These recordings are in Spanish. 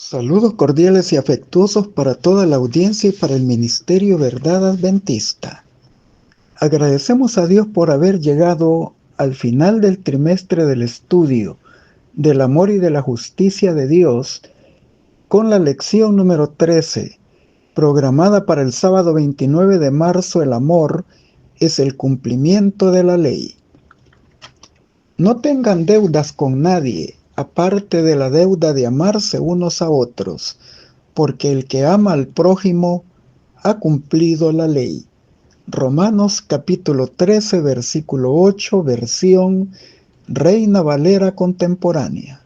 Saludos cordiales y afectuosos para toda la audiencia y para el Ministerio Verdad Adventista. Agradecemos a Dios por haber llegado al final del trimestre del estudio del amor y de la justicia de Dios con la lección número 13, programada para el sábado 29 de marzo. El amor es el cumplimiento de la ley. No tengan deudas con nadie, aparte de la deuda de amarse unos a otros, porque el que ama al prójimo ha cumplido la ley. Romanos capítulo 13, versículo 8, versión Reina Valera contemporánea.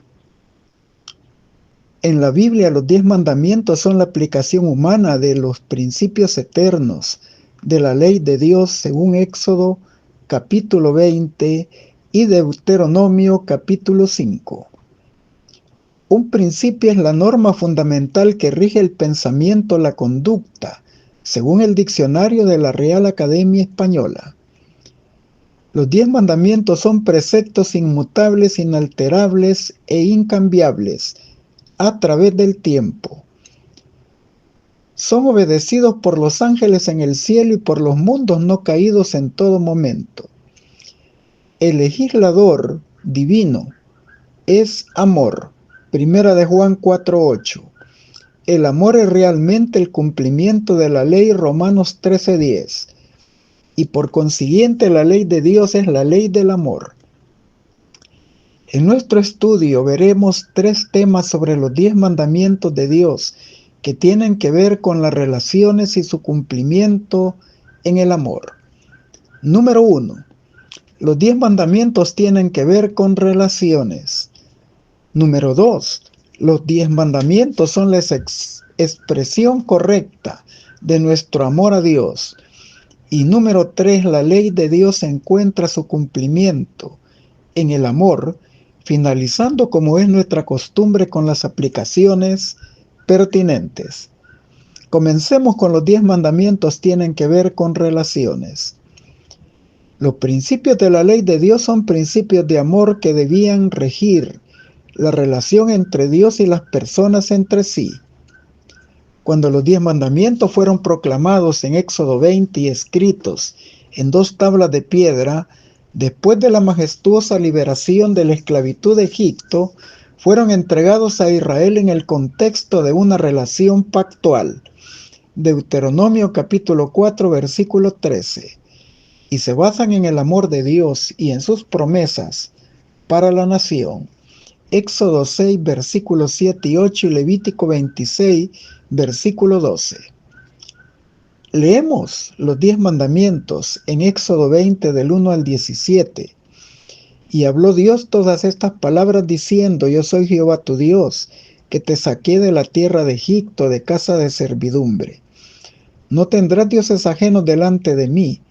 En la Biblia, los 10 mandamientos son la aplicación humana de los principios eternos de la ley de Dios según Éxodo capítulo 20 y Deuteronomio capítulo 5. Un principio es la norma fundamental que rige el pensamiento, la conducta, según el diccionario de la Real Academia Española. Los 10 mandamientos son preceptos inmutables, inalterables e incambiables a través del tiempo. Son obedecidos por los ángeles en el cielo y por los mundos no caídos en todo momento. El legislador divino es amor. Primera de Juan 4:8. El amor es realmente el cumplimiento de la ley. Romanos 13:10. Y por consiguiente la ley de Dios es la ley del amor. En nuestro estudio veremos 3 temas sobre los 10 mandamientos de Dios que tienen que ver con las relaciones y su cumplimiento en el amor. Número 1. Los 10 mandamientos tienen que ver con relaciones. Número 2. Los 10 mandamientos son la expresión correcta de nuestro amor a Dios. Y número 3. La ley de Dios encuentra su cumplimiento en el amor, finalizando como es nuestra costumbre con las aplicaciones pertinentes. Comencemos con los 10 mandamientos tienen que ver con relaciones. Los principios de la ley de Dios son principios de amor que debían regir la relación entre Dios y las personas entre sí. Cuando los 10 mandamientos fueron proclamados en Éxodo 20 y escritos en 2 tablas de piedra, después de la majestuosa liberación de la esclavitud de Egipto, fueron entregados a Israel en el contexto de una relación pactual. Deuteronomio capítulo 4, versículo 13. Y se basan en el amor de Dios y en sus promesas para la nación. Éxodo 6, versículos 7 y 8 y Levítico 26, versículo 12. Leemos los 10 mandamientos en Éxodo 20 del 1 al 17. Y habló Dios todas estas palabras diciendo: Yo soy Jehová tu Dios, que te saqué de la tierra de Egipto, de casa de servidumbre. No tendrás dioses ajenos delante de mí,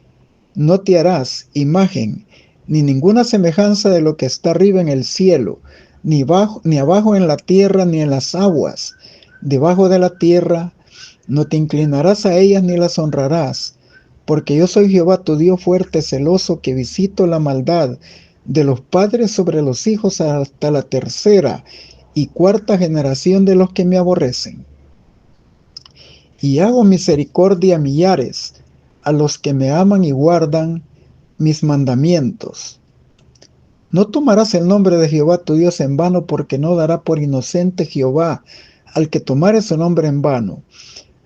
no te harás imagen, ni ninguna semejanza de lo que está arriba en el cielo, ni abajo en la tierra, ni en las aguas debajo de la tierra. No te inclinarás a ellas ni las honrarás, porque yo soy Jehová tu Dios fuerte, celoso, que visito la maldad de los padres sobre los hijos hasta la 3ª y 4ª generación de los que me aborrecen. Y hago misericordia a millares, a los que me aman y guardan mis mandamientos. No tomarás el nombre de Jehová tu Dios en vano, porque no dará por inocente Jehová al que tomare su nombre en vano.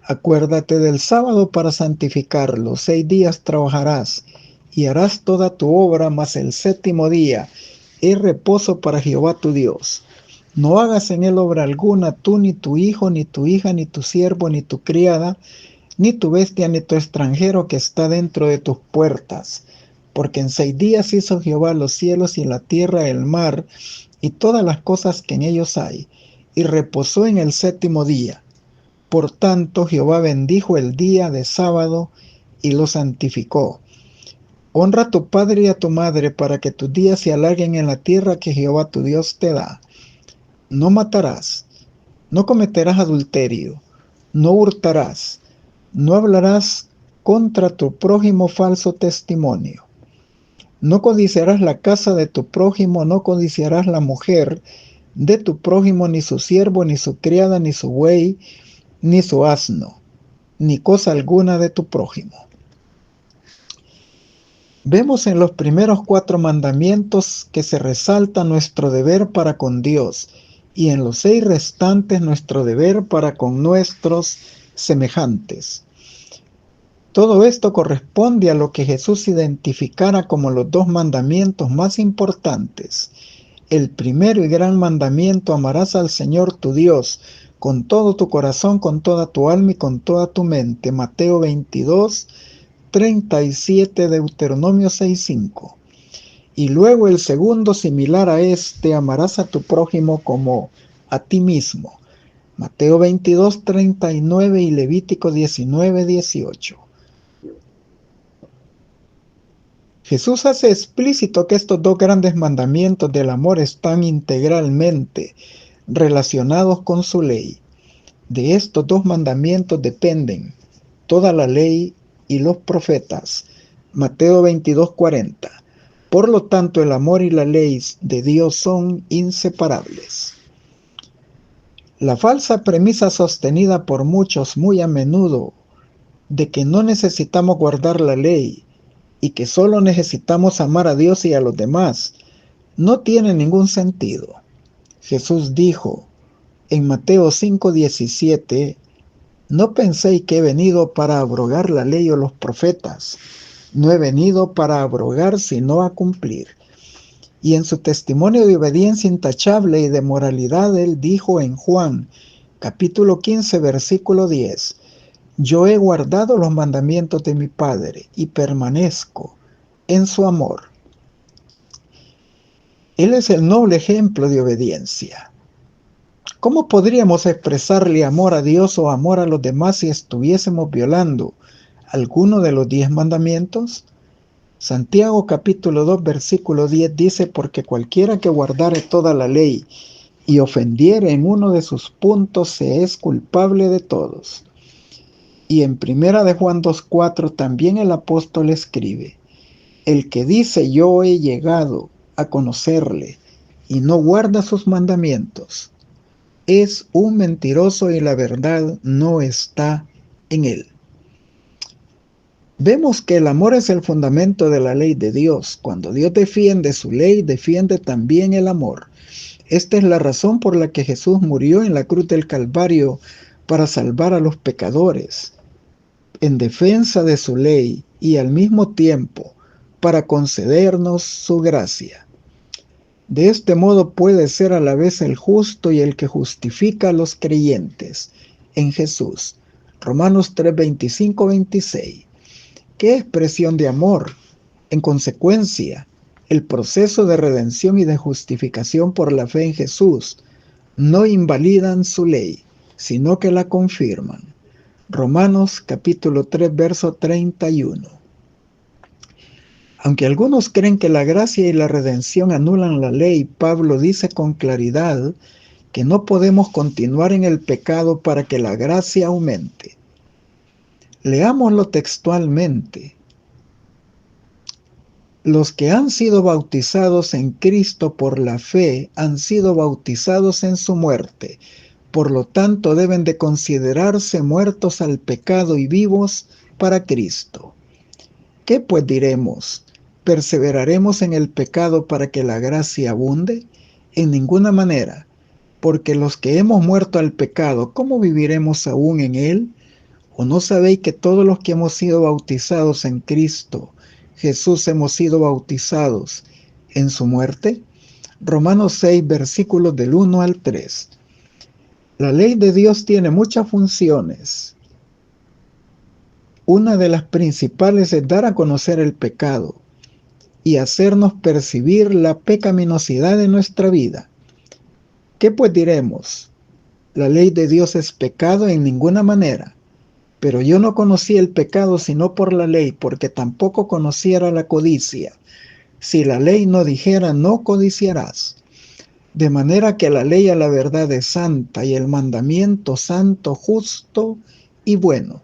Acuérdate del sábado para santificarlo. 6 días trabajarás y harás toda tu obra, mas el 7º día es reposo para Jehová tu Dios. No hagas en él obra alguna, tú, ni tu hijo, ni tu hija, ni tu siervo, ni tu criada, ni tu bestia, ni tu extranjero que está dentro de tus puertas. Porque en 6 días hizo Jehová los cielos y la tierra, el mar, y todas las cosas que en ellos hay, y reposó en el 7º día. Por tanto, Jehová bendijo el día de sábado y lo santificó. Honra a tu padre y a tu madre, para que tus días se alarguen en la tierra que Jehová tu Dios te da. No matarás, no cometerás adulterio, no hurtarás, no hablarás contra tu prójimo falso testimonio. No codiciarás la casa de tu prójimo, no codiciarás la mujer de tu prójimo ni su siervo, ni su criada, ni su buey, ni su asno, ni cosa alguna de tu prójimo. Vemos en los primeros 4 mandamientos que se resalta nuestro deber para con Dios, y en los 6 restantes nuestro deber para con nuestros semejantes. Todo esto corresponde a lo que Jesús identificara como los 2 mandamientos más importantes. El primero y gran mandamiento: amarás al Señor tu Dios con todo tu corazón, con toda tu alma y con toda tu mente. Mateo 22, 37, Deuteronomio 6:5. Y luego el segundo, similar a este: amarás a tu prójimo como a ti mismo. Mateo 22, 39 y Levítico 19, 18. Jesús hace explícito que estos 2 grandes mandamientos del amor están integralmente relacionados con su ley. De estos 2 mandamientos dependen toda la ley y los profetas. Mateo 22, 40. Por lo tanto, el amor y la ley de Dios son inseparables. La falsa premisa sostenida por muchos muy a menudo de que no necesitamos guardar la ley y que solo necesitamos amar a Dios y a los demás, no tiene ningún sentido. Jesús dijo en Mateo 5:17, no penséis que he venido para abrogar la ley o los profetas. No he venido para abrogar, sino a cumplir. Y en su testimonio de obediencia intachable y de moralidad, él dijo en Juan, capítulo 15, versículo 10, yo he guardado los mandamientos de mi Padre y permanezco en su amor. Él es el noble ejemplo de obediencia. ¿Cómo podríamos expresarle amor a Dios o amor a los demás si estuviésemos violando alguno de los 10 mandamientos? Santiago capítulo 2 versículo 10 dice, porque cualquiera que guardare toda la ley y ofendiere en uno de sus puntos se es culpable de todos. Y en 1 de Juan 2:4 también el apóstol escribe, el que dice yo he llegado a conocerle y no guarda sus mandamientos, es un mentiroso y la verdad no está en él. Vemos que el amor es el fundamento de la ley de Dios. Cuando Dios defiende su ley, defiende también el amor. Esta es la razón por la que Jesús murió en la cruz del Calvario para salvar a los pecadores, en defensa de su ley y al mismo tiempo para concedernos su gracia. De este modo puede ser a la vez el justo y el que justifica a los creyentes en Jesús. Romanos 3, 25, 26. ¿Qué expresión de amor? En consecuencia, el proceso de redención y de justificación por la fe en Jesús no invalidan su ley, sino que la confirman. Romanos capítulo 3, verso 31. Aunque algunos creen que la gracia y la redención anulan la ley, Pablo dice con claridad que no podemos continuar en el pecado para que la gracia aumente. Leámoslo textualmente. Los que han sido bautizados en Cristo por la fe han sido bautizados en su muerte. Por lo tanto, deben de considerarse muertos al pecado y vivos para Cristo. ¿Qué pues diremos? ¿Perseveraremos en el pecado para que la gracia abunde? En ninguna manera, porque los que hemos muerto al pecado, ¿cómo viviremos aún en él? ¿O no sabéis que todos los que hemos sido bautizados en Cristo Jesús hemos sido bautizados en su muerte? Romanos 6, versículos del 1 al 3. La ley de Dios tiene muchas funciones. Una de las principales es dar a conocer el pecado y hacernos percibir la pecaminosidad de nuestra vida. ¿Qué pues diremos? La ley de Dios es pecado en ninguna manera. Pero yo no conocí el pecado sino por la ley, porque tampoco conociera la codicia. Si la ley no dijera, no codiciarás. De manera que la ley a la verdad es santa y el mandamiento santo, justo y bueno.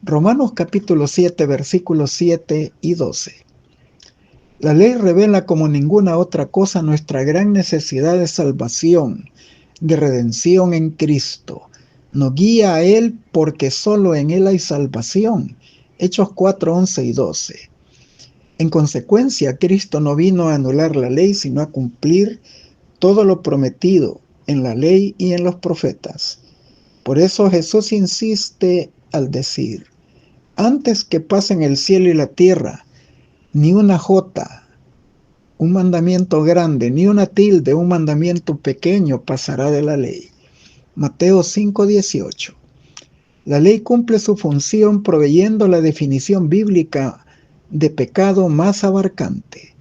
Romanos capítulo 7, versículos 7 y 12. La ley revela como ninguna otra cosa nuestra gran necesidad de salvación, de redención en Cristo. Nos guía a Él porque solo en Él hay salvación. Hechos 4, 11 y 12. En consecuencia, Cristo no vino a anular la ley, sino a cumplir todo lo prometido en la ley y en los profetas. Por eso Jesús insiste al decir: antes que pasen el cielo y la tierra, ni una jota, un mandamiento grande, ni una tilde, un mandamiento pequeño pasará de la ley. Mateo 5:18. La ley cumple su función proveyendo la definición bíblica de pecado más abarcante.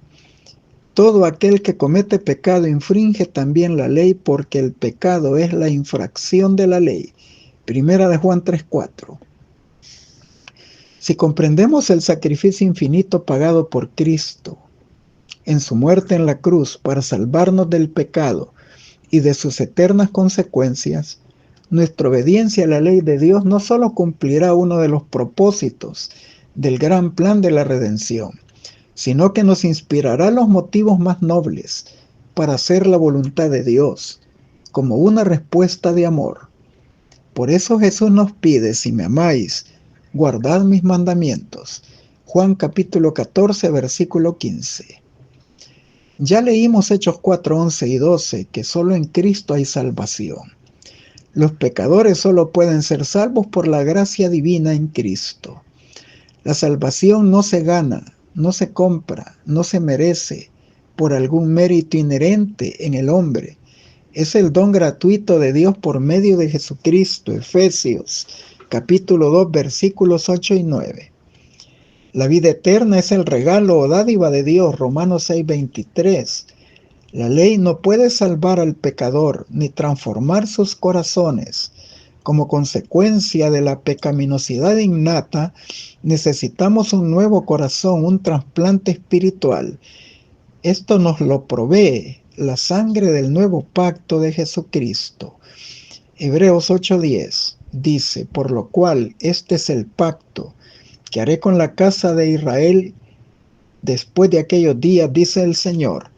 Todo aquel que comete pecado infringe también la ley, porque el pecado es la infracción de la ley. Primera de Juan 3:4. Si comprendemos el sacrificio infinito pagado por Cristo en su muerte en la cruz para salvarnos del pecado y de sus eternas consecuencias, nuestra obediencia a la ley de Dios no solo cumplirá uno de los propósitos del gran plan de la redención, sino que nos inspirará los motivos más nobles para hacer la voluntad de Dios, como una respuesta de amor. Por eso Jesús nos pide: si me amáis, guardad mis mandamientos. Juan capítulo 14, versículo 15. Ya leímos Hechos 4, 11 y 12, que solo en Cristo hay salvación. Los pecadores solo pueden ser salvos por la gracia divina en Cristo. La salvación no se gana, no se compra, no se merece por algún mérito inherente en el hombre. Es el don gratuito de Dios por medio de Jesucristo. Efesios capítulo 2, versículos 8 y 9. La vida eterna es el regalo o dádiva de Dios. Romanos 6, 23. La ley no puede salvar al pecador ni transformar sus corazones. Como consecuencia de la pecaminosidad innata, necesitamos un nuevo corazón, un trasplante espiritual. Esto nos lo provee la sangre del nuevo pacto de Jesucristo. Hebreos 8:10 dice: por lo cual este es el pacto que haré con la casa de Israel después de aquellos días, dice el Señor.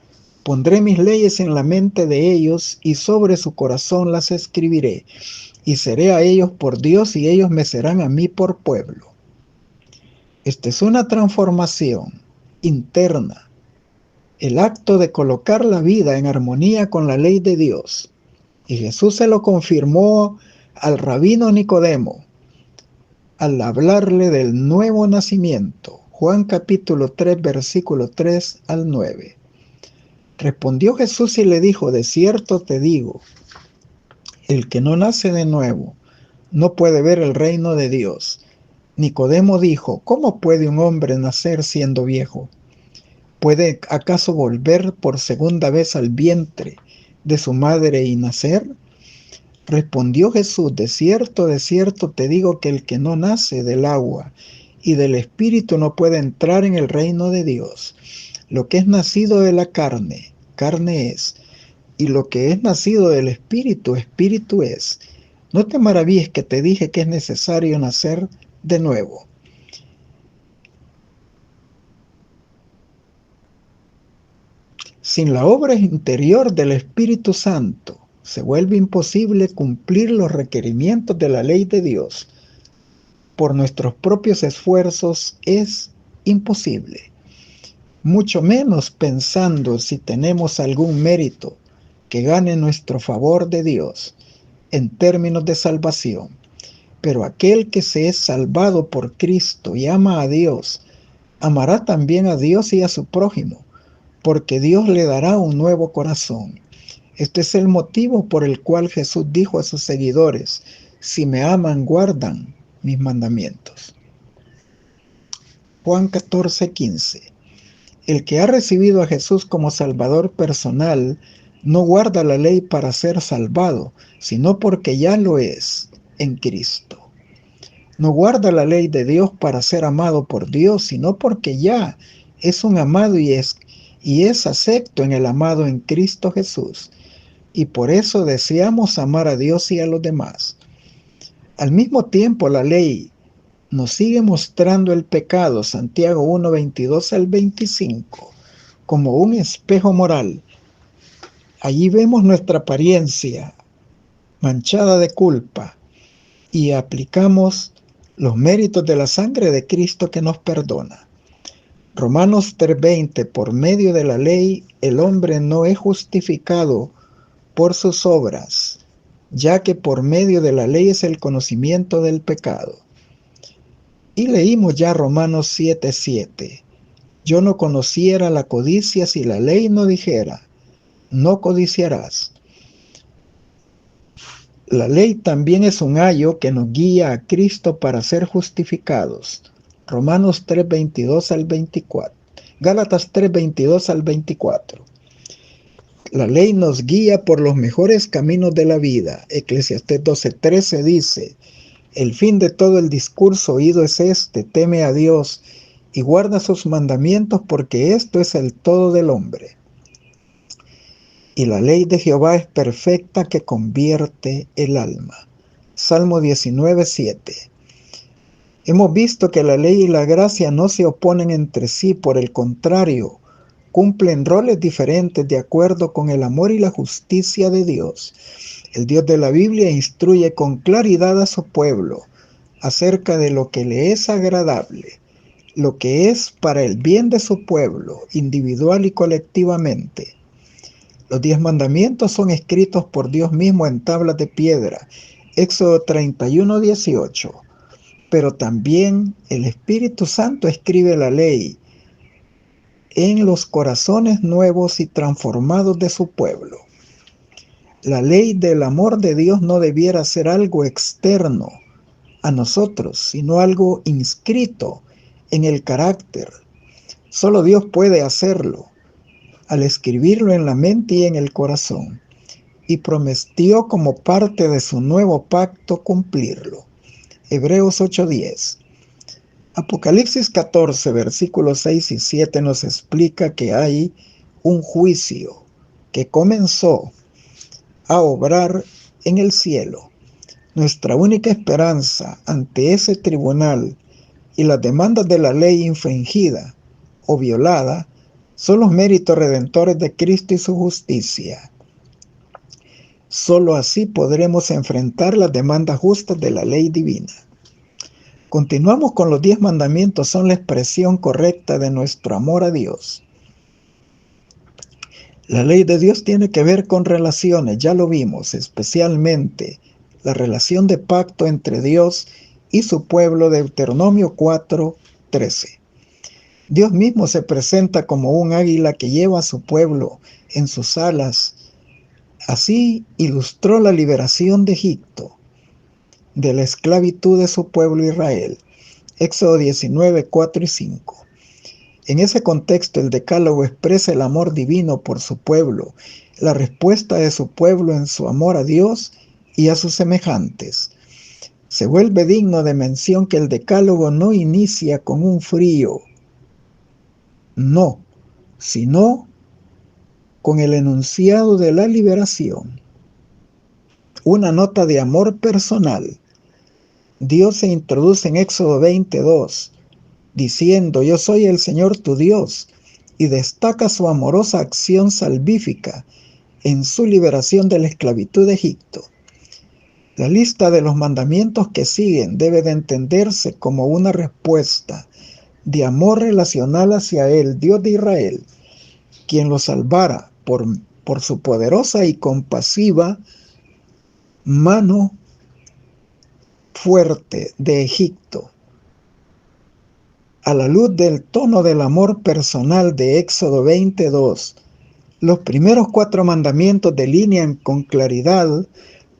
Pondré mis leyes en la mente de ellos y sobre su corazón las escribiré. Y seré a ellos por Dios y ellos me serán a mí por pueblo. Esta es una transformación interna, el acto de colocar la vida en armonía con la ley de Dios. Y Jesús se lo confirmó al rabino Nicodemo al hablarle del nuevo nacimiento. Juan capítulo 3, versículo 3 al 9. Respondió Jesús y le dijo: de cierto te digo, el que no nace de nuevo no puede ver el reino de Dios. Nicodemo dijo: ¿cómo puede un hombre nacer siendo viejo? ¿Puede acaso volver por segunda vez al vientre de su madre y nacer? Respondió Jesús: de cierto te digo que el que no nace del agua y del Espíritu no puede entrar en el reino de Dios. Lo que es nacido de la carne, carne es, y lo que es nacido del Espíritu, Espíritu es. No te maravilles que te dije que es necesario nacer de nuevo. Sin la obra interior del Espíritu Santo, se vuelve imposible cumplir los requerimientos de la ley de Dios. Por nuestros propios esfuerzos es imposible. Mucho menos pensando si tenemos algún mérito que gane nuestro favor de Dios en términos de salvación. Pero aquel que se es salvado por Cristo y ama a Dios, amará también a Dios y a su prójimo, porque Dios le dará un nuevo corazón. Este es el motivo por el cual Jesús dijo a sus seguidores: si me aman, guardan mis mandamientos. Juan 14:15. El que ha recibido a Jesús como Salvador personal no guarda la ley para ser salvado, sino porque ya lo es en Cristo. No guarda la ley de Dios para ser amado por Dios, sino porque ya es un amado y es acepto en el amado en Cristo Jesús. Y por eso deseamos amar a Dios y a los demás. Al mismo tiempo, la ley nos sigue mostrando el pecado. Santiago 1, 22 al 25. como un espejo moral. Allí vemos nuestra apariencia manchada de culpa y aplicamos los méritos de la sangre de Cristo que nos perdona. Romanos 3:20, por medio de la ley, el hombre no es justificado por sus obras, ya que por medio de la ley es el conocimiento del pecado. Y leímos ya Romanos 7:7. Yo no conociera la codicia si la ley no dijera, no codiciarás. La ley también es un ayo que nos guía a Cristo para ser justificados. Romanos 3:22 al 24. Gálatas 3:22 al 24. La ley nos guía por los mejores caminos de la vida. Eclesiastés 12:13 dice, el fin de todo el discurso oído es este, teme a Dios y guarda sus mandamientos porque esto es el todo del hombre. Y la ley de Jehová es perfecta que convierte el alma. Salmo 19:7. Hemos visto que la ley y la gracia no se oponen entre sí, por el contrario, cumplen roles diferentes de acuerdo con el amor y la justicia de Dios. El Dios de la Biblia instruye con claridad a su pueblo acerca de lo que le es agradable, lo que es para el bien de su pueblo, individual y colectivamente. Los 10 mandamientos son escritos por Dios mismo en tablas de piedra, Éxodo 31:18. Pero también el Espíritu Santo escribe la ley en los corazones nuevos y transformados de su pueblo. La ley del amor de Dios no debiera ser algo externo a nosotros, sino algo inscrito en el carácter. Solo Dios puede hacerlo, al escribirlo en la mente y en el corazón, y prometió como parte de su nuevo pacto cumplirlo. Hebreos 8:10. Apocalipsis 14, versículos 6 y 7 nos explica que hay un juicio que comenzó a obrar en el cielo. Nuestra única esperanza ante ese tribunal y las demandas de la ley infringida o violada son los méritos redentores de Cristo y su justicia. Solo así podremos enfrentar las demandas justas de la ley divina. Continuamos con los 10 mandamientos, son la expresión correcta de nuestro amor a Dios. La ley de Dios tiene que ver con relaciones, ya lo vimos, especialmente la relación de pacto entre Dios y su pueblo, Deuteronomio 4:13. Dios mismo se presenta como un águila que lleva a su pueblo en sus alas. Así ilustró la liberación de Egipto, de la esclavitud de su pueblo Israel. Éxodo 19:4 y 5. En ese contexto, el Decálogo expresa el amor divino por su pueblo, la respuesta de su pueblo en su amor a Dios y a sus semejantes. Se vuelve digno de mención que el Decálogo no inicia con un frío, no, sino con el enunciado de la liberación. Una nota de amor personal. Dios se introduce en Éxodo 22, diciendo, yo soy el Señor tu Dios, y destaca su amorosa acción salvífica en su liberación de la esclavitud de Egipto. La lista de los mandamientos que siguen debe de entenderse como una respuesta de amor relacional hacia el Dios de Israel, quien lo salvara por su poderosa y compasiva mano fuerte de Egipto. A la luz del tono del amor personal de Éxodo 22, los primeros 4 mandamientos delinean con claridad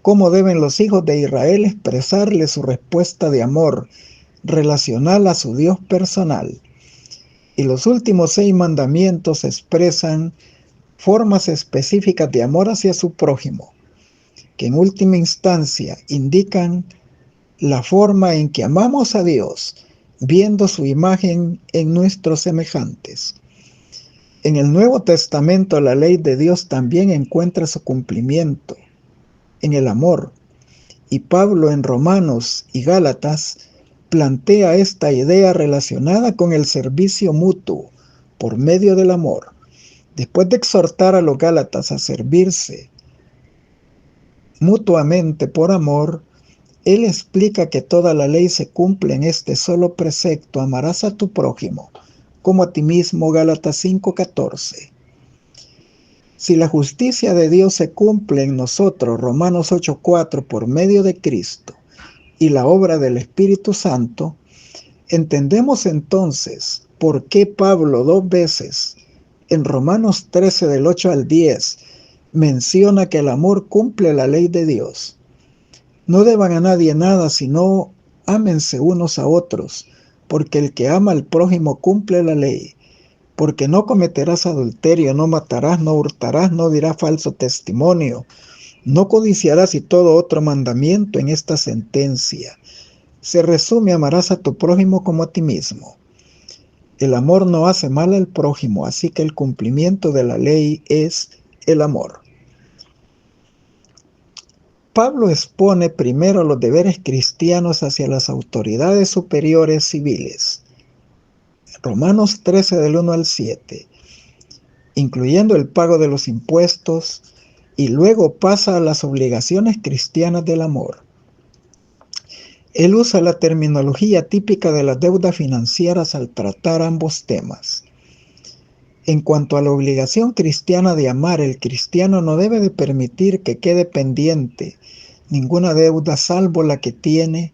cómo deben los hijos de Israel expresarle su respuesta de amor relacional a su Dios personal. Y los últimos 6 mandamientos expresan formas específicas de amor hacia su prójimo, que en última instancia indican la forma en que amamos a Dios, viendo su imagen en nuestros semejantes. En el Nuevo Testamento, la ley de Dios también encuentra su cumplimiento en el amor, y Pablo en Romanos y Gálatas plantea esta idea relacionada con el servicio mutuo por medio del amor. Después de exhortar a los Gálatas a servirse mutuamente por amor, él explica que toda la ley se cumple en este solo precepto: amarás a tu prójimo como a ti mismo. Gálatas 5:14. Si la justicia de Dios se cumple en nosotros, Romanos 8:4, por medio de Cristo y la obra del Espíritu Santo, entendemos entonces por qué Pablo 2 veces en Romanos 13 del 8 al 10 menciona que el amor cumple la ley de Dios. No deban a nadie nada, sino ámense unos a otros, porque el que ama al prójimo cumple la ley. Porque no cometerás adulterio, no matarás, no hurtarás, no dirás falso testimonio, no codiciarás, y todo otro mandamiento en esta sentencia. Se resume: amarás a tu prójimo como a ti mismo. El amor no hace mal al prójimo, así que el cumplimiento de la ley es el amor. Pablo expone primero los deberes cristianos hacia las autoridades superiores civiles. Romanos 13 del 1 al 7, incluyendo el pago de los impuestos, y luego pasa a las obligaciones cristianas del amor. Él usa la terminología típica de las deudas financieras al tratar ambos temas. En cuanto a la obligación cristiana de amar, el cristiano no debe de permitir que quede pendiente ninguna deuda salvo la que tiene,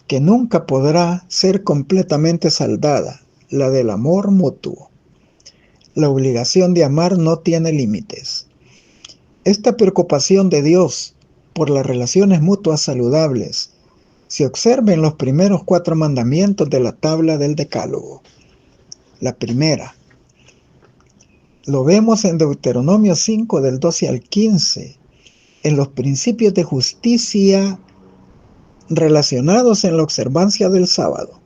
que nunca podrá ser completamente saldada, la del amor mutuo. La obligación de amar no tiene límites. Esta preocupación de Dios por las relaciones mutuas saludables se observa en los primeros 4 mandamientos de la tabla del Decálogo. La primera, lo vemos en Deuteronomio 5 del 12 al 15, en los principios de justicia relacionados en la observancia del sábado.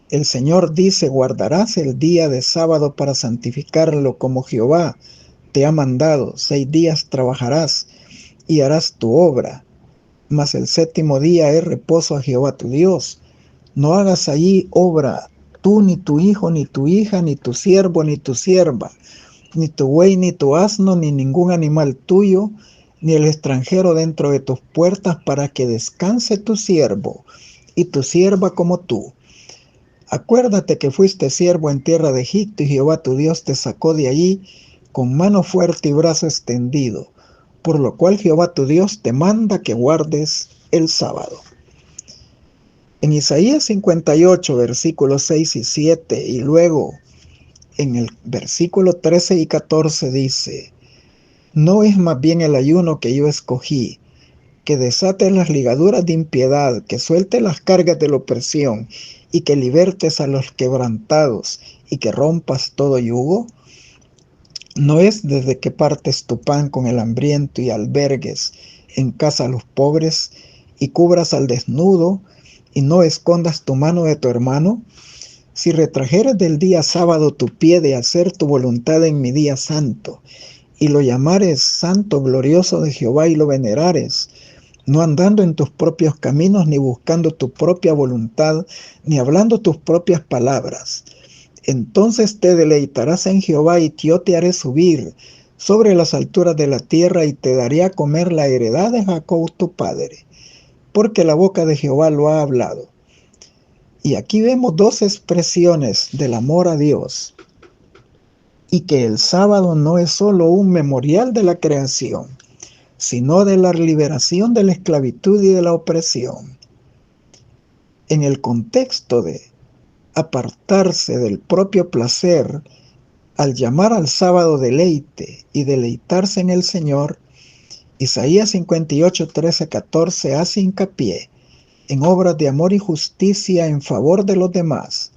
El Señor dice: guardarás el día de sábado para santificarlo, como Jehová te ha mandado. 6 días trabajarás y harás tu obra, mas el 7º día es reposo a Jehová tu Dios. No hagas allí obra tú, ni tu hijo, ni tu hija, ni tu siervo, ni tu sierva, ni tu buey, ni tu asno, ni ningún animal tuyo, ni el extranjero dentro de tus puertas, para que descanse tu siervo y tu sierva como tú. Acuérdate que fuiste siervo en tierra de Egipto, y Jehová tu Dios te sacó de allí con mano fuerte y brazo extendido, por lo cual Jehová tu Dios te manda que guardes el sábado. En Isaías 58, versículos 6 y 7, y luego en el versículo 13 y 14 dice: ¿no es más bien el ayuno que yo escogí, que desates las ligaduras de impiedad, que sueltes las cargas de la opresión, y que libertes a los quebrantados, y que rompas todo yugo? ¿No es desde que partes tu pan con el hambriento, y albergues en casa a los pobres, y cubras al desnudo, y no escondas tu mano de tu hermano? Si retrajeres del día sábado tu pie de hacer tu voluntad en mi día santo, y lo llamares santo glorioso de Jehová, y lo venerares, no andando en tus propios caminos, ni buscando tu propia voluntad, ni hablando tus propias palabras, entonces te deleitarás en Jehová, y yo te haré subir sobre las alturas de la tierra, y te daré a comer la heredad de Jacob tu padre, porque la boca de Jehová lo ha hablado. Y aquí vemos 2 expresiones del amor a Dios, y que el sábado no es solo un memorial de la creación, sino de la liberación de la esclavitud y de la opresión. En el contexto de apartarse del propio placer, al llamar al sábado deleite y deleitarse en el Señor, Isaías 58, 13, 14 hace hincapié en obras de amor y justicia en favor de los demás,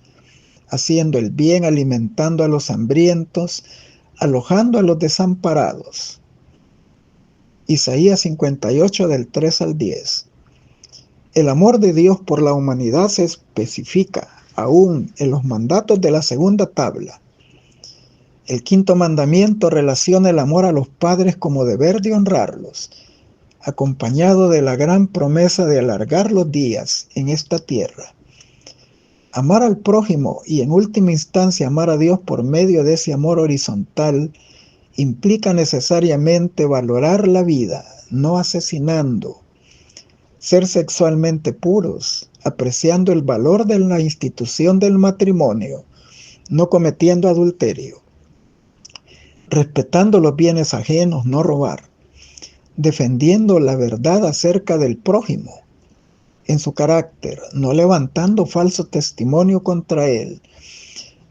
haciendo el bien, alimentando a los hambrientos, alojando a los desamparados. Isaías 58 del 3 al 10. El amor de Dios por la humanidad se especifica aún en los mandatos de la segunda tabla. El 5.º mandamiento relaciona el amor a los padres como deber de honrarlos, acompañado de la gran promesa de alargar los días en esta tierra. Amar al prójimo y en última instancia amar a Dios por medio de ese amor horizontal implica necesariamente valorar la vida, no asesinando, ser sexualmente puros, apreciando el valor de la institución del matrimonio, no cometiendo adulterio, respetando los bienes ajenos, no robar, defendiendo la verdad acerca del prójimo en su carácter, no levantando falso testimonio contra él,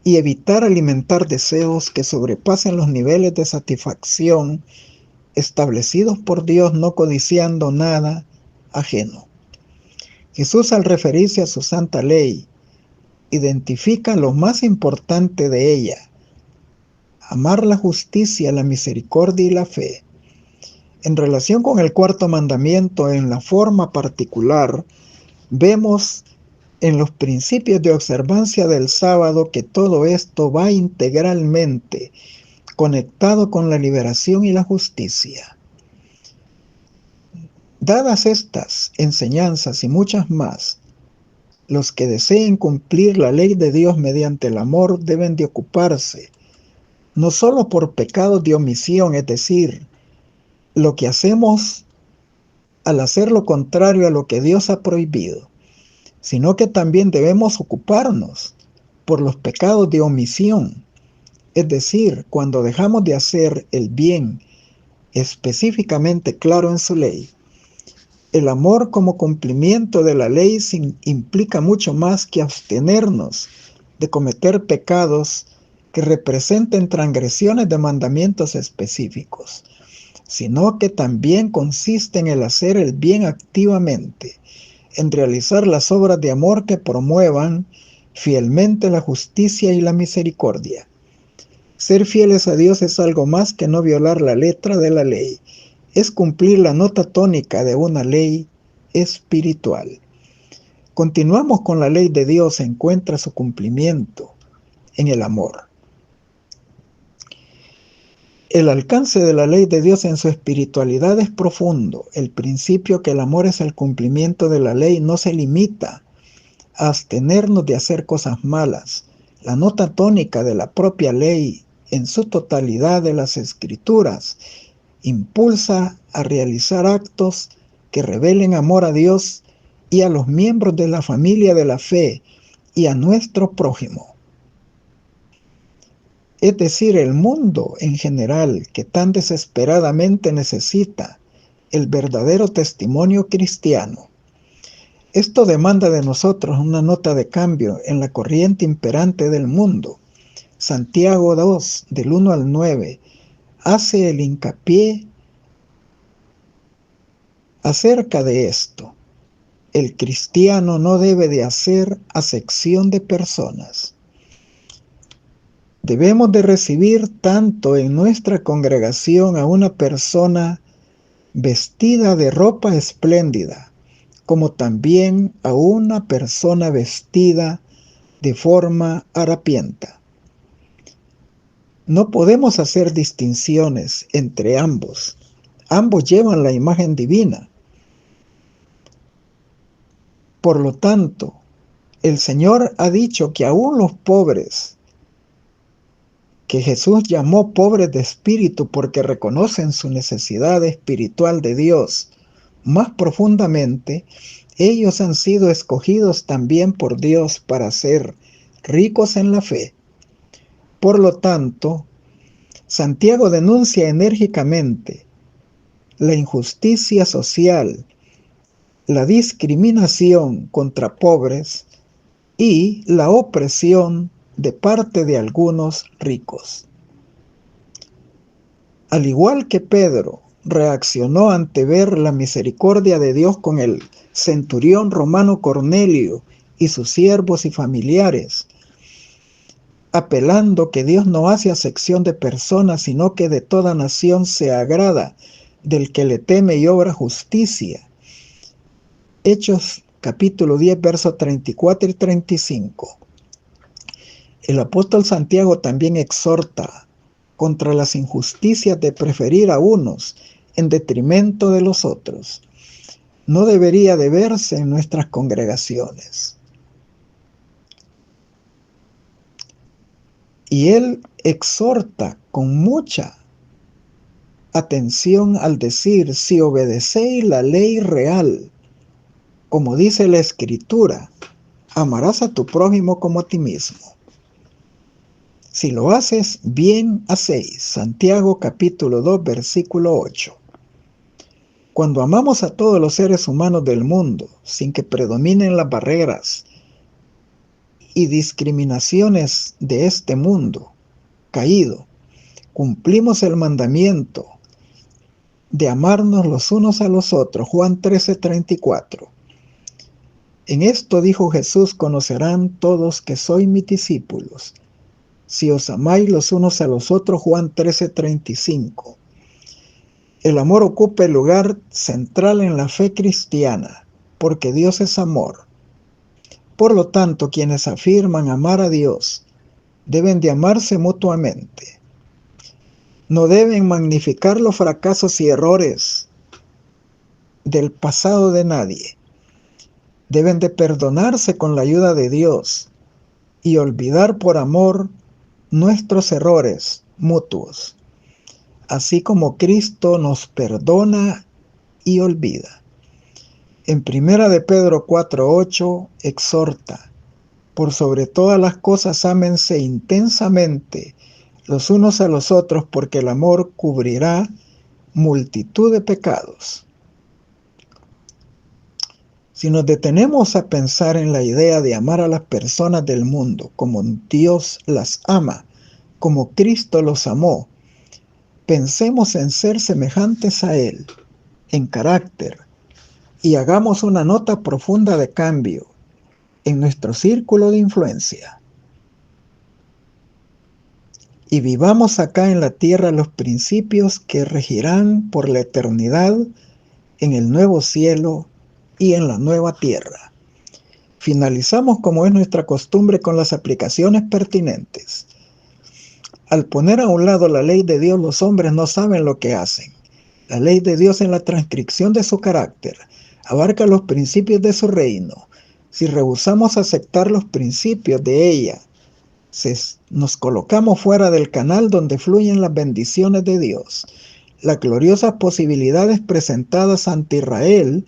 y evitar alimentar deseos que sobrepasen los niveles de satisfacción establecidos por Dios, no codiciando nada ajeno. Jesús, al referirse a su santa ley, identifica lo más importante de ella: amar la justicia, la misericordia y la fe. En relación con el cuarto mandamiento, en la forma particular, vemos en los principios de observancia del sábado que todo esto va integralmente conectado con la liberación y la justicia. Dadas estas enseñanzas y muchas más, los que deseen cumplir la ley de Dios mediante el amor deben de ocuparse, no solo por pecados de omisión, es decir, lo que hacemos al hacer lo contrario a lo que Dios ha prohibido, sino que también debemos ocuparnos por los pecados de omisión, es decir, cuando dejamos de hacer el bien específicamente claro en su ley. El amor como cumplimiento de la ley implica mucho más que abstenernos de cometer pecados que representen transgresiones de mandamientos específicos, sino que también consiste en el hacer el bien activamente, en realizar las obras de amor que promuevan fielmente la justicia y la misericordia. Ser fieles a Dios es algo más que no violar la letra de la ley, es cumplir la nota tónica de una ley espiritual. Continuamos con la ley de Dios, encuentra su cumplimiento en el amor. El alcance de la ley de Dios en su espiritualidad es profundo. El principio que el amor es el cumplimiento de la ley no se limita a abstenernos de hacer cosas malas. La nota tónica de la propia ley en su totalidad de las Escrituras impulsa a realizar actos que revelen amor a Dios y a los miembros de la familia de la fe y a nuestro prójimo. Es decir, el mundo en general, que tan desesperadamente necesita el verdadero testimonio cristiano. Esto demanda de nosotros una nota de cambio en la corriente imperante del mundo. Santiago 2, del 1 al 9, hace el hincapié acerca de esto. El cristiano no debe de hacer acepción de personas. Debemos de recibir tanto en nuestra congregación a una persona vestida de ropa espléndida, como también a una persona vestida de forma harapienta. No podemos hacer distinciones entre ambos. Ambos llevan la imagen divina. Por lo tanto, el Señor ha dicho que aún los pobres, que Jesús llamó pobres de espíritu porque reconocen su necesidad espiritual de Dios más profundamente, ellos han sido escogidos también por Dios para ser ricos en la fe. Por lo tanto, Santiago denuncia enérgicamente la injusticia social, la discriminación contra pobres y la opresión de parte de algunos ricos. Al igual que Pedro reaccionó ante ver la misericordia de Dios con el centurión romano Cornelio y sus siervos y familiares, apelando que Dios no hace acepción de personas, sino que de toda nación se agrada del que le teme y obra justicia. Hechos capítulo 10, versos 34 y 35. El apóstol Santiago también exhorta contra las injusticias de preferir a unos en detrimento de los otros. No debería de verse en nuestras congregaciones. Y él exhorta con mucha atención al decir, si obedecéis la ley real, como dice la Escritura, amarás a tu prójimo como a ti mismo. Si lo haces, bien hacéis. Santiago capítulo 2, versículo 8. Cuando amamos a todos los seres humanos del mundo, sin que predominen las barreras y discriminaciones de este mundo caído, cumplimos el mandamiento de amarnos los unos a los otros. Juan 13:34. En esto dijo Jesús: conocerán todos que sois mis discípulos, si os amáis los unos a los otros. Juan 13:35. El amor ocupa el lugar central en la fe cristiana, porque Dios es amor. Por lo tanto, quienes afirman amar a Dios deben de amarse mutuamente. No deben magnificar los fracasos y errores del pasado de nadie. Deben de perdonarse con la ayuda de Dios y olvidar por amor nuestros errores mutuos, así como Cristo nos perdona y olvida. En 1 de Pedro 4:8 exhorta: por sobre todas las cosas ámense intensamente los unos a los otros, porque el amor cubrirá multitud de pecados. Si nos detenemos a pensar en la idea de amar a las personas del mundo como Dios las ama, como Cristo los amó, pensemos en ser semejantes a Él, en carácter, y hagamos una nota profunda de cambio en nuestro círculo de influencia. Y vivamos acá en la tierra los principios que regirán por la eternidad en el nuevo cielo y en la nueva tierra. Finalizamos, como es nuestra costumbre, con las aplicaciones pertinentes. Al poner a un lado la ley de Dios, los hombres no saben lo que hacen. La ley de Dios, en la transcripción de su carácter, abarca los principios de su reino. Si rehusamos aceptar los principios de ella, nos colocamos fuera del canal donde fluyen las bendiciones de Dios. Las gloriosas posibilidades presentadas ante Israel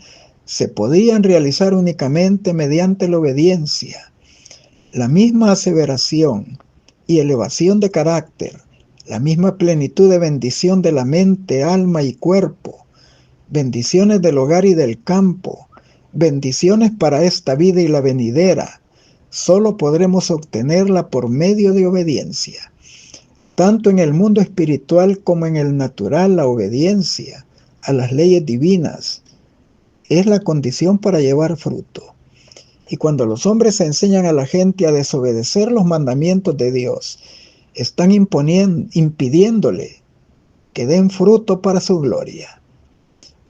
se podían realizar únicamente mediante la obediencia. La misma aseveración y elevación de carácter, la misma plenitud de bendición de la mente, alma y cuerpo, bendiciones del hogar y del campo, bendiciones para esta vida y la venidera, solo podremos obtenerla por medio de obediencia. Tanto en el mundo espiritual como en el natural, la obediencia a las leyes divinas es la condición para llevar fruto. Y cuando los hombres enseñan a la gente a desobedecer los mandamientos de Dios, están impidiéndole que den fruto para su gloria.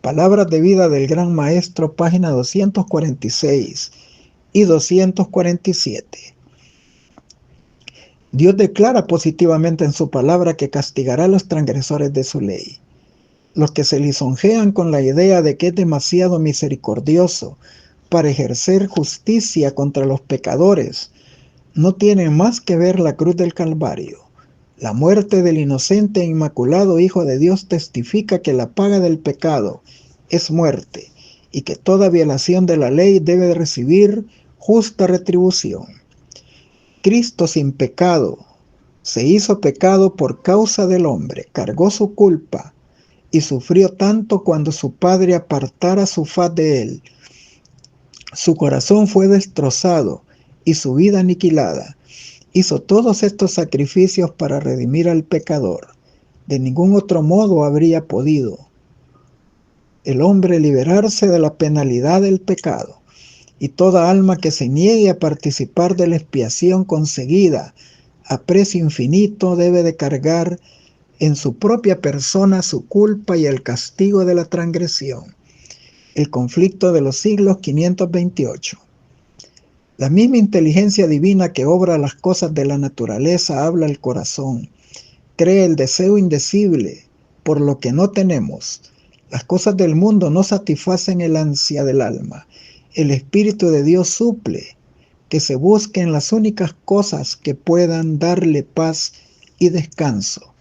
Palabras de vida del Gran Maestro, página 246 y 247. Dios declara positivamente en su palabra que castigará a los transgresores de su ley. Los que se lisonjean con la idea de que es demasiado misericordioso para ejercer justicia contra los pecadores, no tienen más que ver la cruz del Calvario. La muerte del inocente e inmaculado Hijo de Dios testifica que la paga del pecado es muerte y que toda violación de la ley debe recibir justa retribución. Cristo, sin pecado, se hizo pecado por causa del hombre, cargó su culpa y sufrió tanto cuando su Padre apartara su faz de él. Su corazón fue destrozado y su vida aniquilada. Hizo todos estos sacrificios para redimir al pecador. De ningún otro modo habría podido el hombre liberarse de la penalidad del pecado. Y toda alma que se niegue a participar de la expiación conseguida a precio infinito debe de cargar en su propia persona su culpa y el castigo de la transgresión. El conflicto de los siglos 528. La misma inteligencia divina que obra las cosas de la naturaleza habla al corazón, crea el deseo indecible por lo que no tenemos. Las cosas del mundo no satisfacen el ansia del alma. El Espíritu de Dios suple que se busquen las únicas cosas que puedan darle paz y descanso,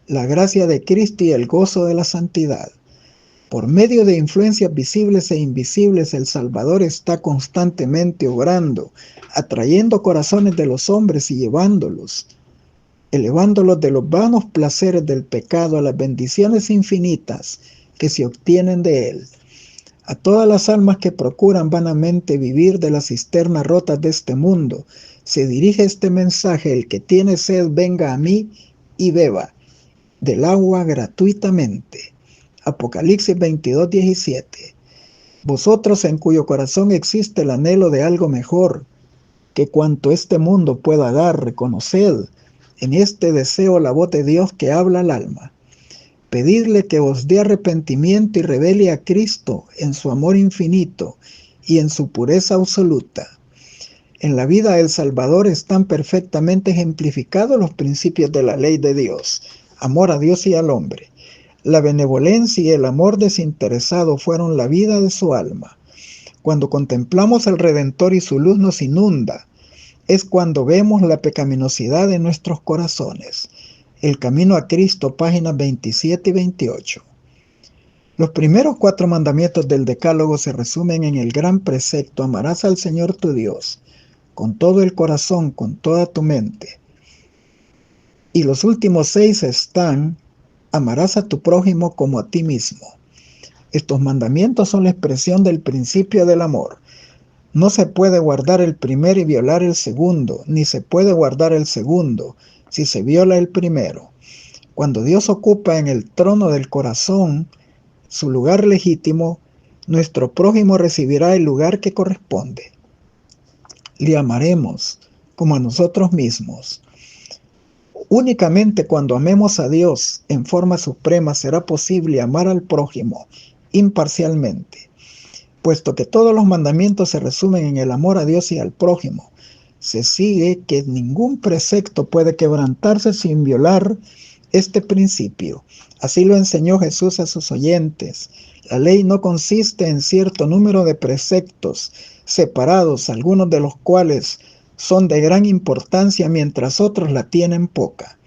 la gracia de Cristo y el gozo de la santidad. Por medio de influencias visibles e invisibles, el Salvador está constantemente obrando, atrayendo corazones de los hombres y elevándolos de los vanos placeres del pecado a las bendiciones infinitas que se obtienen de él. A todas las almas que procuran vanamente vivir de las cisternas rotas de este mundo, se dirige este mensaje: el que tiene sed, venga a mí y beba del agua gratuitamente. Apocalipsis 22:17. Vosotros, en cuyo corazón existe el anhelo de algo mejor que cuanto este mundo pueda dar, reconoced en este deseo la voz de Dios que habla al alma. Pedidle que os dé arrepentimiento y revele a Cristo en su amor infinito y en su pureza absoluta. En la vida del Salvador están perfectamente ejemplificados los principios de la ley de Dios: amor a Dios y al hombre. La benevolencia y el amor desinteresado fueron la vida de su alma. Cuando contemplamos al Redentor y su luz nos inunda, es cuando vemos la pecaminosidad de nuestros corazones. El camino a Cristo, páginas 27 y 28. Los primeros 4 mandamientos del Decálogo se resumen en el gran precepto: amarás al Señor tu Dios con todo el corazón, con toda tu mente. Y los últimos 6 están: amarás a tu prójimo como a ti mismo. Estos mandamientos son la expresión del principio del amor. No se puede guardar el primero y violar el segundo, ni se puede guardar el segundo si se viola el primero. Cuando Dios ocupa en el trono del corazón su lugar legítimo, nuestro prójimo recibirá el lugar que corresponde. Le amaremos como a nosotros mismos. Únicamente cuando amemos a Dios en forma suprema será posible amar al prójimo imparcialmente. Puesto que todos los mandamientos se resumen en el amor a Dios y al prójimo, se sigue que ningún precepto puede quebrantarse sin violar este principio. Así lo enseñó Jesús a sus oyentes. La ley no consiste en cierto número de preceptos separados, algunos de los cuales son de gran importancia mientras otros la tienen poca,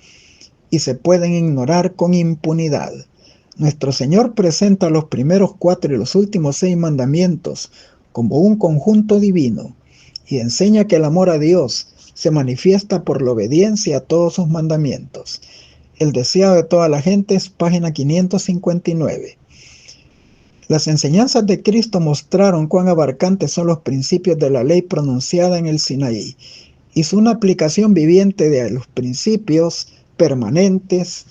y se pueden ignorar con impunidad. Nuestro Señor presenta los primeros 4 y los últimos 6 mandamientos como un conjunto divino y enseña que el amor a Dios se manifiesta por la obediencia a todos sus mandamientos. El deseado de toda la gente es página 559. Las enseñanzas de Cristo mostraron cuán abarcantes son los principios de la ley pronunciada en el Sinaí. Hizo una aplicación viviente de los principios permanentes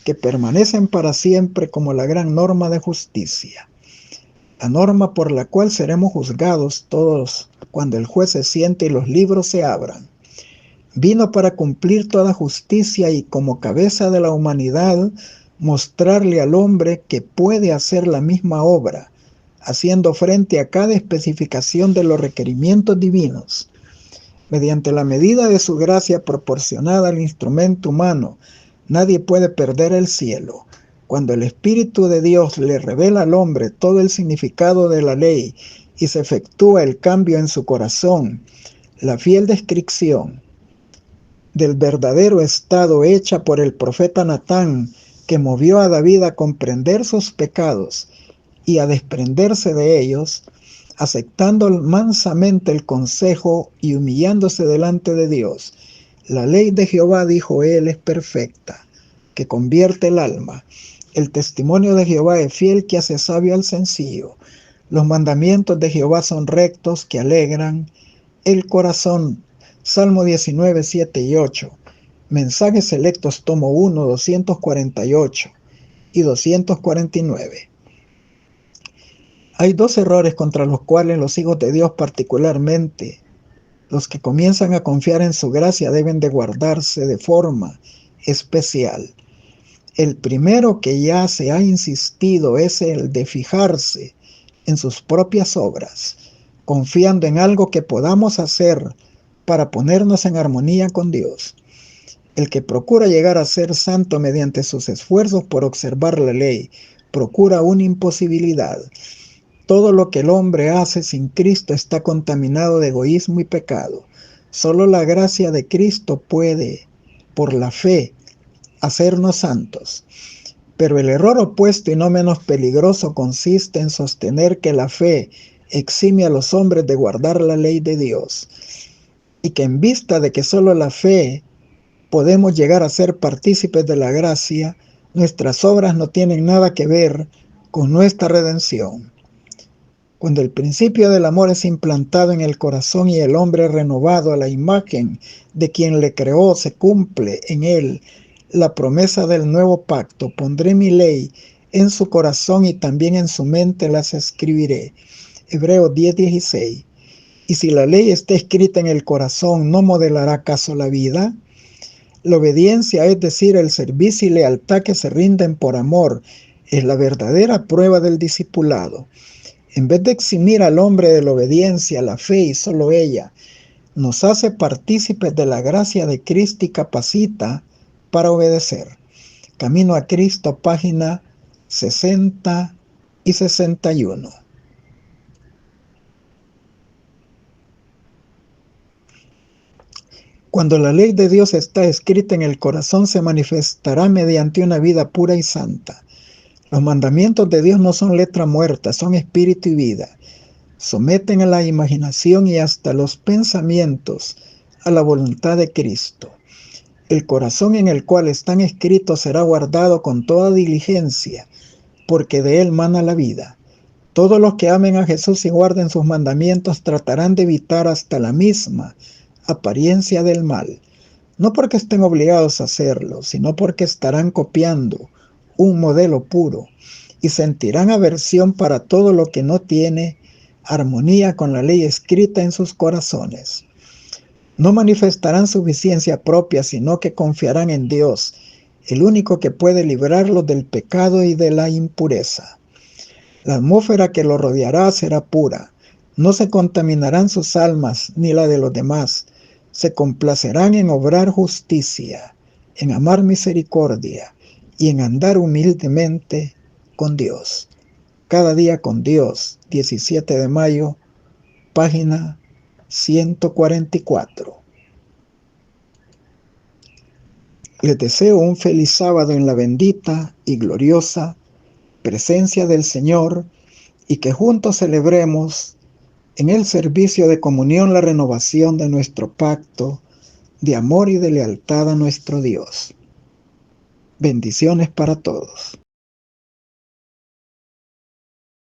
que permanecen para siempre como la gran norma de justicia. La norma por la cual seremos juzgados todos cuando el juez se siente y los libros se abran. Vino para cumplir toda justicia y como cabeza de la humanidad mostrarle al hombre que puede hacer la misma obra, haciendo frente a cada especificación de los requerimientos divinos. Mediante la medida de su gracia proporcionada al instrumento humano, nadie puede perder el cielo. Cuando el Espíritu de Dios le revela al hombre todo el significado de la ley y se efectúa el cambio en su corazón, la fiel descripción del verdadero estado hecha por el profeta Natán, que movió a David a comprender sus pecados y a desprenderse de ellos, aceptando mansamente el consejo y humillándose delante de Dios. La ley de Jehová, dijo él, es perfecta, que convierte el alma. El testimonio de Jehová es fiel, que hace sabio al sencillo. Los mandamientos de Jehová son rectos, que alegran el corazón. Salmo 19, 7 y 8. Mensajes selectos, tomo 1, 248 y 249. Hay 2 errores contra los cuales los hijos de Dios, particularmente los que comienzan a confiar en su gracia, deben de guardarse de forma especial. El primero, que ya se ha insistido, es el de fijarse en sus propias obras, confiando en algo que podamos hacer para ponernos en armonía con Dios. El que procura llegar a ser santo mediante sus esfuerzos por observar la ley, procura una imposibilidad. Todo lo que el hombre hace sin Cristo está contaminado de egoísmo y pecado. Solo la gracia de Cristo puede, por la fe, hacernos santos. Pero el error opuesto y no menos peligroso consiste en sostener que la fe exime a los hombres de guardar la ley de Dios, y que en vista de que solo la fe podemos llegar a ser partícipes de la gracia, nuestras obras no tienen nada que ver con nuestra redención. Cuando el principio del amor es implantado en el corazón y el hombre renovado a la imagen de quien le creó, se cumple en él la promesa del nuevo pacto: pondré mi ley en su corazón y también en su mente las escribiré. Hebreos 10:16. Y si la ley está escrita en el corazón, ¿no modelará acaso la vida? La obediencia, es decir, el servicio y lealtad que se rinden por amor, es la verdadera prueba del discipulado. En vez de eximir al hombre de la obediencia, la fe y solo ella nos hace partícipes de la gracia de Cristo y capacita para obedecer. Camino a Cristo, página 60 y 61. Cuando la ley de Dios está escrita en el corazón, se manifestará mediante una vida pura y santa. Los mandamientos de Dios no son letra muerta, son espíritu y vida. Someten a la imaginación y hasta los pensamientos a la voluntad de Cristo. El corazón en el cual están escritos será guardado con toda diligencia, porque de él mana la vida. Todos los que amen a Jesús y guarden sus mandamientos tratarán de evitar hasta la misma apariencia del mal, no porque estén obligados a hacerlo, sino porque estarán copiando un modelo puro y sentirán aversión para todo lo que no tiene armonía con la ley escrita en sus corazones. No manifestarán suficiencia propia, sino que confiarán en Dios, el único que puede librarlos del pecado y de la impureza. La atmósfera que los rodeará será pura. No se contaminarán sus almas ni la de los demás. Se complacerán en obrar justicia, en amar misericordia y en andar humildemente con Dios. Cada día con Dios, 17 de mayo, página 144. Les deseo un feliz sábado en la bendita y gloriosa presencia del Señor, y que juntos celebremos en el servicio de comunión la renovación de nuestro pacto de amor y de lealtad a nuestro Dios. Bendiciones para todos.